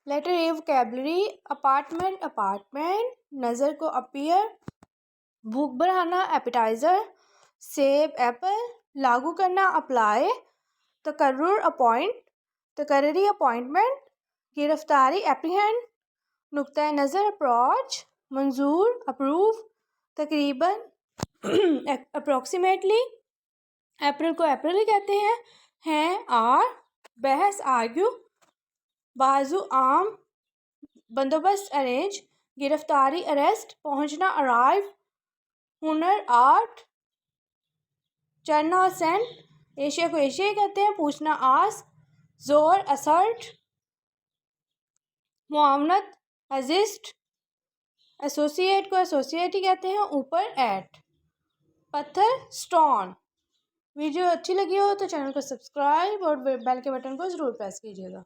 Letter A vocabulary, apartment apartment, नज़र को appear, भूख बढ़ाना एपिटाइज़र, सेब एप्पल, लागू करना अप्लाई, तकर्रुर अपॉइंट, तकर्री अपॉइंटमेंट, गिरफ्तारी एप्रीहेंड, नुक्ता नज़र अप्रोच, मंजूर अप्रूव, तकरीबन अप्रोक्सीमेटली, अप्रैल को अप्रैल कहते हैं आर, बहस आर्ग्यू, बाजू आम, बंदोबस्त अरेंज, गिरफ्तारी अरेस्ट, पहुंचना अराइव, हुनर आर्ट, चढ़ना असेंट, एशिया को एशिया कहते हैं, पूछना आस्क, जोर असर्ट, मुआवनत असिस्ट, एसोसिएट को एसोसिएट ही कहते हैं, ऊपर एट, पत्थर स्टोन। वीडियो अच्छी लगी हो तो चैनल को सब्सक्राइब और बेल के बटन को ज़रूर प्रेस कीजिएगा।